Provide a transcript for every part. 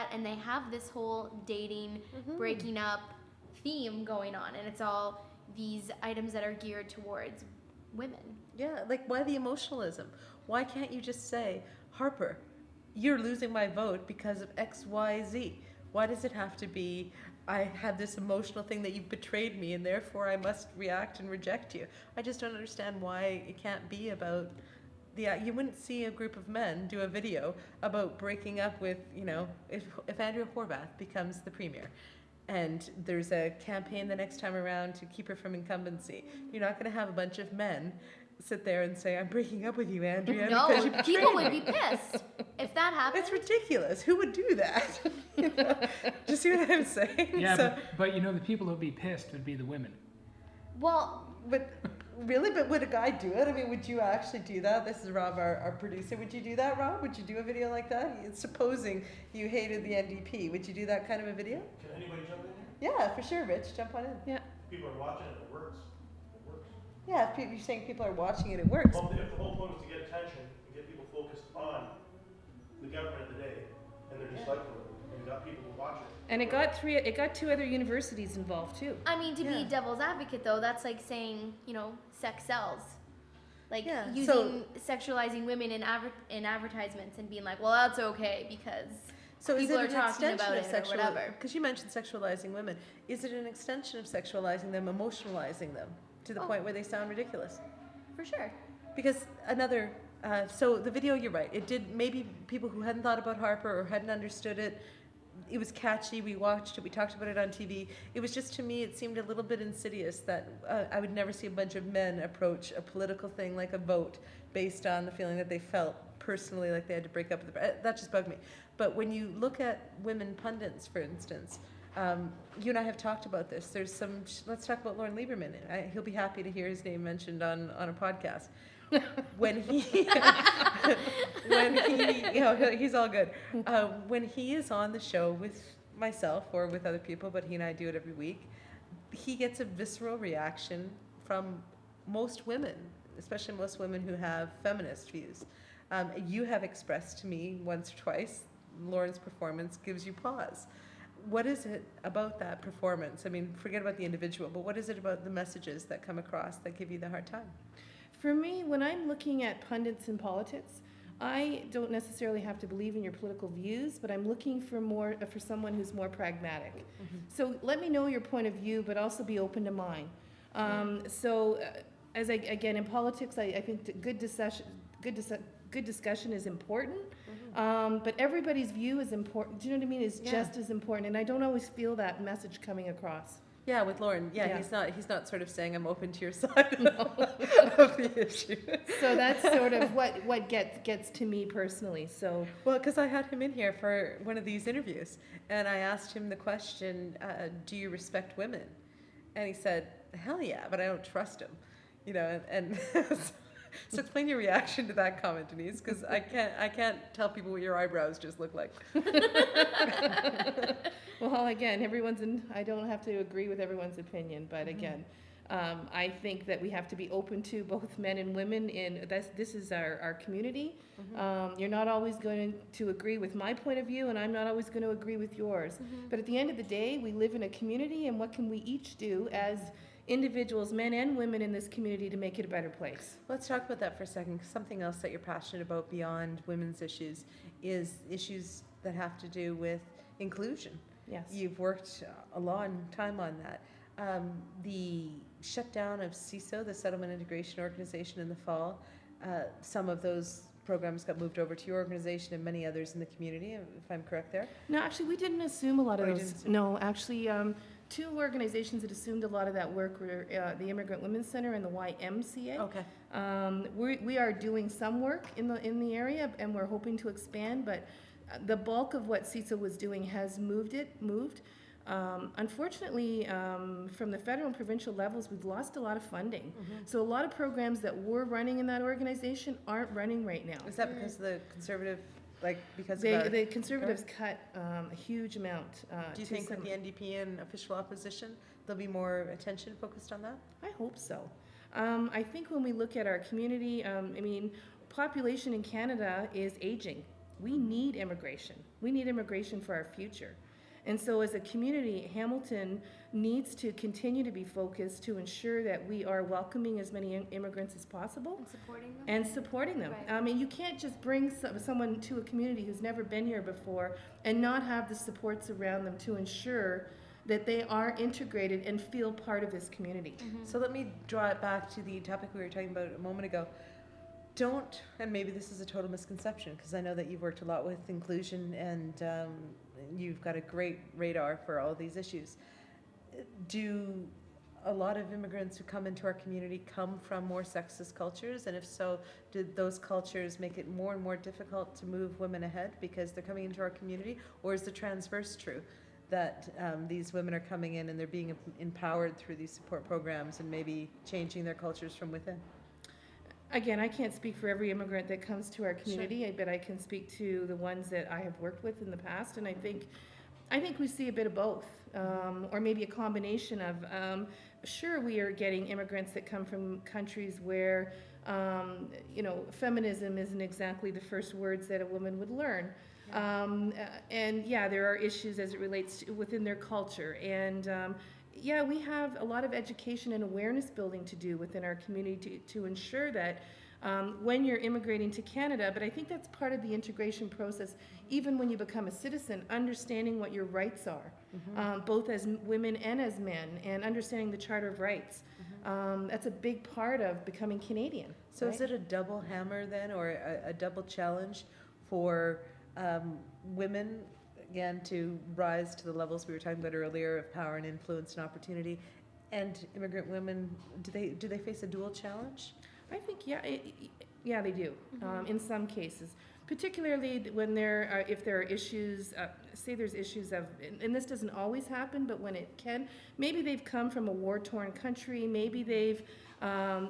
that, and they have this whole dating, breaking up theme going on, and it's all these items that are geared towards women. Yeah, like why the emotionalism? Why can't you just say, Harper, you're losing my vote because of X, Y, Z? Why does it have to be, I have this emotional thing that you've betrayed me and therefore I must react and reject you? I just don't understand why it can't be about you wouldn't see a group of men do a video about breaking up with, if Andrea Horwath becomes the premier and there's a campaign the next time around to keep her from incumbency, you're not going to have a bunch of men sit there and say, I'm breaking up with you, Andrea. No, because you betrayed people would me. be pissed if that happened. It's ridiculous. Who would do that? Do you see what I'm saying? Yeah, but the people who would be pissed would be the women. Well, but really, but would a guy do it? I mean, would you actually do that? This is Rob, our producer. Would you do that, Rob? Would you do a video like that? Supposing you hated the NDP, would you do that kind of a video? Can anybody jump in here? Yeah, for sure, Rich. Jump on in. Yeah. People are watching it, it works. It works. Yeah, if you're saying people are watching it, it works. Well, if the whole point is to get attention and get people focused on the government of the day, and they're just like it, and you got people who watch it. And it got 2 other universities involved too. I mean, to be devil's advocate, though, that's like saying, sex sells. Like using sexualizing women in advertisements and being like, well, that's okay because people are talking about it or whatever. Because you mentioned sexualizing women. Is it an extension of sexualizing them, emotionalizing them to the point where they sound ridiculous? For sure. Because so the video, you're right. It did, maybe people who hadn't thought about Harper or hadn't understood it, it was catchy, we watched it, we talked about it on TV. It was just, to me, it seemed a little bit insidious that I would never see a bunch of men approach a political thing like a vote based on the feeling that they felt personally like they had to break up with that just bugged me. But when you look at women pundits, for instance, you and I have talked about this. There's some, let's talk about Lauren Lieberman. He'll be happy to hear his name mentioned on a podcast. When he, he's all good. When he is on the show with myself or with other people, but he and I do it every week, he gets a visceral reaction from most women, especially most women who have feminist views. You have expressed to me once or twice, Lauren's performance gives you pause. What is it about that performance? I mean, forget about the individual, but what is it about the messages that come across that give you the hard time? For me, when I'm looking at pundits in politics, I don't necessarily have to believe in your political views, but I'm looking for someone who's more pragmatic. Mm-hmm. So let me know your point of view, but also be open to mine. Again, in politics, I think good discussion is important, but everybody's view is important. Do you know what I mean? Is just as important, and I don't always feel that message coming across. Yeah, with Lauren, he's not sort of saying I'm open to your side of the issue. So that's sort of what gets to me personally. So because I had him in here for one of these interviews, and I asked him the question, "Do you respect women?" And he said, "Hell yeah, but I don't trust them." And so explain your reaction to that comment, Denise, because I can't tell people what your eyebrows just look like. Well, again, I don't have to agree with everyone's opinion, but again, I think that we have to be open to both men and women. This is our community. You're not always going to agree with my point of view, and I'm not always going to agree with yours. But at the end of the day, we live in a community, and what can we each do as individuals, men and women in this community, to make it a better place? Let's talk about that for a second. Something else that you're passionate about beyond women's issues is issues that have to do with inclusion. Yes. You've worked a long time on that. The shutdown of CISO, the Settlement Integration Organization, in the fall, some of those programs got moved over to your organization and many others in the community, if I'm correct there? No, actually, we didn't assume a lot of those. No, actually, 2 organizations that assumed a lot of that work were the Immigrant Women's Center and the YMCA. Okay. We are doing some work in the area, and we're hoping to expand, but the bulk of what CISA was doing has moved. Unfortunately, from the federal and provincial levels, we've lost a lot of funding. So a lot of programs that were running in that organization aren't running right now. Is that because the Conservative, the Conservatives cut a huge amount? Do you think with the NDP in official opposition, there'll be more attention focused on that? I hope so. I think when we look at our community, population in Canada is aging. We need immigration. We need immigration for our future. And so as a community, Hamilton needs to continue to be focused to ensure that we are welcoming as many immigrants as possible. And supporting them. Right. I mean, you can't just bring someone to a community who's never been here before and not have the supports around them to ensure that they are integrated and feel part of this community. So let me draw it back to the topic we were talking about a moment ago. Don't, and maybe this is a total misconception, because I know that you've worked a lot with inclusion and you've got a great radar for all these issues. Do a lot of immigrants who come into our community come from more sexist cultures? And if so, did those cultures make it more and more difficult to move women ahead because they're coming into our community? Or is the transverse true, that these women are coming in and they're being empowered through these support programs and maybe changing their cultures from within? Again, I can't speak for every immigrant that comes to our community, but I can speak to the ones that I have worked with in the past, and I think we see a bit of both, or maybe a combination of. Sure, we are getting immigrants that come from countries where, feminism isn't exactly the first words that a woman would learn. And yeah, there are issues as it relates to within their culture, and yeah, we have a lot of education and awareness building to do within our community to ensure that when you're immigrating to Canada, but I think that's part of the integration process, even when you become a citizen, understanding what your rights are, both as women and as men, and understanding the Charter of Rights. That's a big part of becoming Canadian. So right? Is it a double hammer then, or a double challenge for women, again, to rise to the levels we were talking about earlier of power and influence and opportunity, and immigrant women, do they face a dual challenge? I think yeah, they do in some cases, particularly when if there are issues. Say there's issues of, and this doesn't always happen, but when it can, maybe they've come from a war-torn country, maybe they've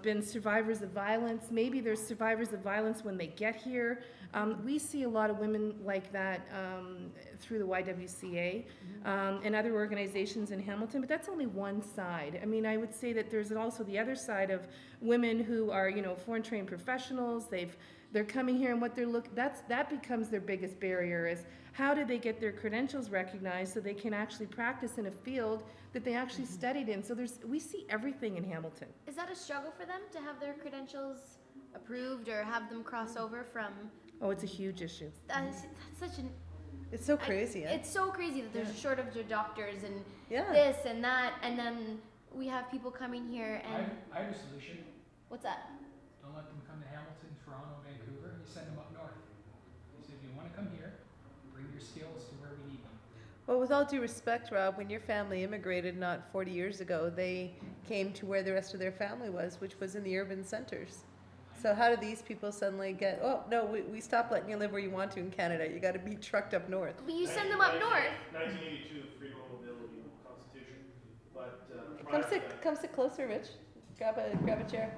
been survivors of violence, maybe there's survivors of violence when they get here. We see a lot of women like that through the YWCA and other organizations in Hamilton, but that's only one side. I mean, I would say that there's also the other side of women who are, foreign trained professionals. They're coming here, and what that becomes their biggest barrier is how do they get their credentials recognized so they can actually practice in a field that they actually studied in. So we see everything in Hamilton. Is that a struggle for them to have their credentials approved or have them cross over from? Oh, it's a huge issue. That's such an. It's so crazy. It's so crazy that there's a shortage of doctors and Yeah. this and that, and then we have people coming here and. I have a solution. What's that? Don't let them come to Hamilton, Toronto, Vancouver. You send them up north. You say, if you want to come here, bring your skills to where we need them. Well, with all due respect, Rob, when your family immigrated not 40 years ago, they came to where the rest of their family was, which was in the urban centers. So how do these people suddenly get, oh, no, we stopped letting you live where you want to in Canada. You got to be trucked up north. But you send them up north. 1982, freedom of mobility constitution. But Come sit closer, Rich. Grab a chair.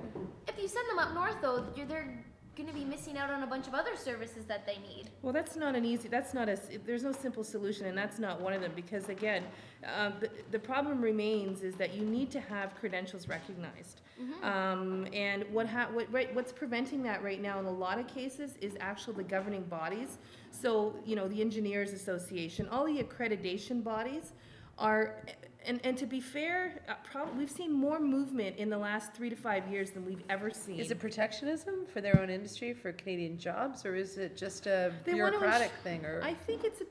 If you send them up north, though, they're going to be missing out on a bunch of other services that they need. Well, there's no simple solution, and that's not one of them, because again, the problem remains is that you need to have credentials recognized. And what's preventing that right now in a lot of cases is actually the governing bodies. So, the Engineers Association, all the accreditation bodies are, and to be fair, we've seen more movement in the last 3 to 5 years than we've ever seen. Is it protectionism for their own industry, for Canadian jobs, or is it just a bureaucratic thing? Or I think it's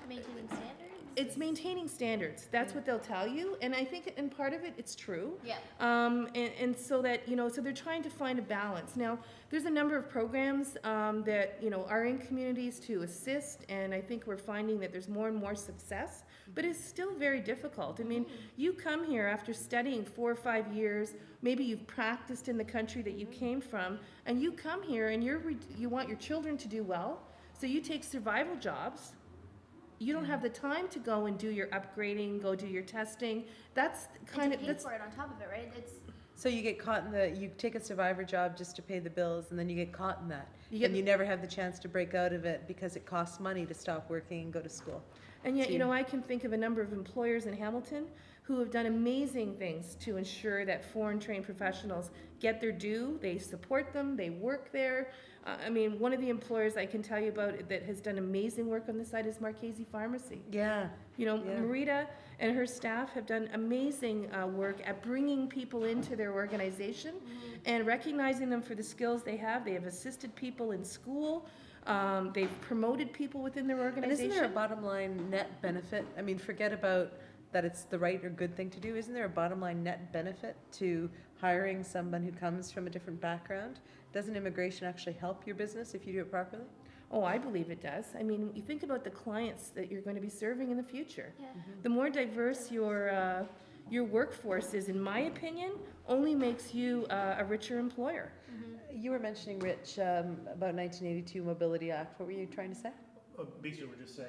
Maintaining standards? It's maintaining standards. That's what they'll tell you, and I think in part of it's true. Yeah. And so that so they're trying to find a balance. Now, there's a number of programs that are in communities to assist, and I think we're finding that there's more and more success. But it's still very difficult. I mean, you come here after studying 4 or 5 years. Maybe you've practiced in the country that you came from, and you come here and you want your children to do well, so you take survival jobs. You don't have the time to go and do your upgrading, go do your testing. That's kind of that's for it on top of it, right? So you get caught you take a survivor job just to pay the bills, and then you get caught in that. And you never have the chance to break out of it because it costs money to stop working and go to school. And yet, I can think of a number of employers in Hamilton who have done amazing things to ensure that foreign trained professionals get their due. They support them, they work there. I mean, one of the employers I can tell you about that has done amazing work on this side is Marchese Pharmacy. Yeah. You know, Yeah. Marita and her staff have done amazing work at bringing people into their organization and recognizing them for the skills they have. They have assisted people in school. They've promoted people within their organization. And isn't there a bottom line net benefit? I mean, forget about that it's the right or good thing to do. Isn't there a bottom line net benefit to hiring someone who comes from a different background? Doesn't immigration actually help your business if you do it properly? Oh, I believe it does. I mean, you think about the clients that you're going to be serving in the future. Yeah. The more diverse your workforce is, in my opinion, only makes you a richer employer. You were mentioning, Rich, about 1982 Mobility Act. What were you trying to say? Basically, we're just saying,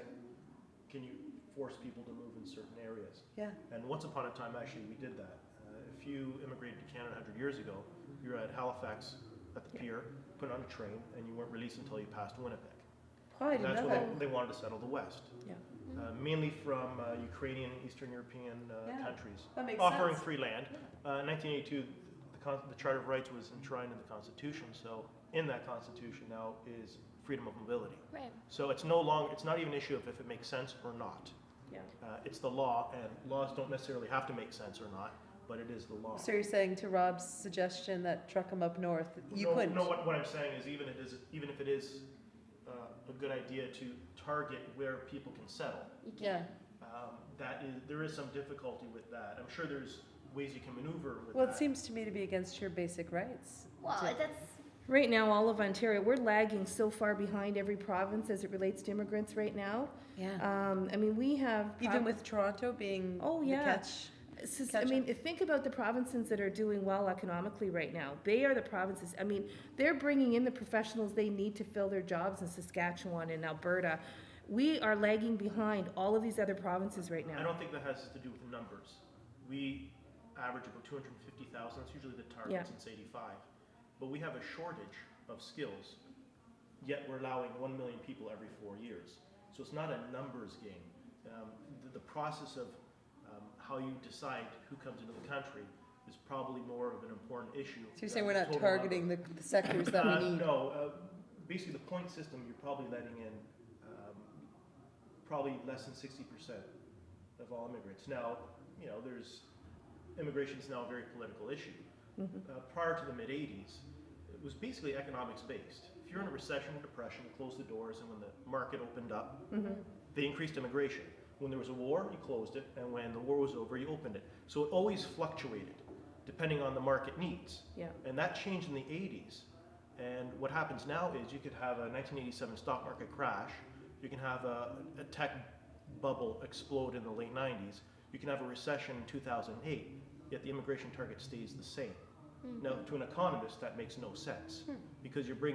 can you force people to move in certain areas? Yeah. And once upon a time, actually, we did that. If you immigrated to Canada 100 years ago, you were at Halifax at the pier, put on a train, and you weren't released until you passed Winnipeg. Oh, I And didn't that's know when that. they wanted to settle the West. Yeah. Mainly from Ukrainian, Eastern European Yeah, countries, that makes offering sense. free land. In 1982, the Charter of Rights was enshrined in the Constitution, so in that Constitution now is freedom of mobility. Right. So it's not even an issue of if it makes sense or not. Yeah. It's the law, and laws don't necessarily have to make sense or not, but it is the law. So you're saying to Rob's suggestion that truck them up north, you couldn't? No, what I'm saying is even if it is a good idea to target where people can settle, You Yeah. can't. there is some difficulty with that. I'm sure there's ways you can maneuver with Well, that. it seems to me to be against your basic rights. Well, that's Right now, all of Ontario, we're lagging so far behind every province as it relates to immigrants right now. Yeah. I mean, we have... Even with Toronto being Oh, the yeah. catch. I mean, think about the provinces that are doing well economically right now. They are the provinces, I mean, they're bringing in the professionals they need to fill their jobs in Saskatchewan and Alberta. We are lagging behind all of these other provinces right I now. don't think that has to do with numbers. We average about 250,000. That's usually the target Yeah. since '85. But we have a shortage of skills, yet we're allowing 1 million people every 4 years. So it's not a numbers game. The process of how you decide who comes into the country is probably more of an important issue. So you're saying we're not targeting the sectors that we need? No, basically the point system, you're probably letting in probably less than 60% of all immigrants. Now, immigration is now a very political issue. Prior to the mid-'80s, it was basically economics based. If you're in a recession or depression, you close the doors, and when the market opened up, they increased immigration. When there was a war, you closed it, and when the war was over, you opened it. So it always fluctuated, depending on the market needs. Yeah. And that changed in the 80s. And what happens now is you could have a 1987 stock market crash, you can have a tech bubble explode in the late 90s, you can have a recession in 2008, yet the immigration target stays the same. Now, to an economist, that makes no sense, because you're bringing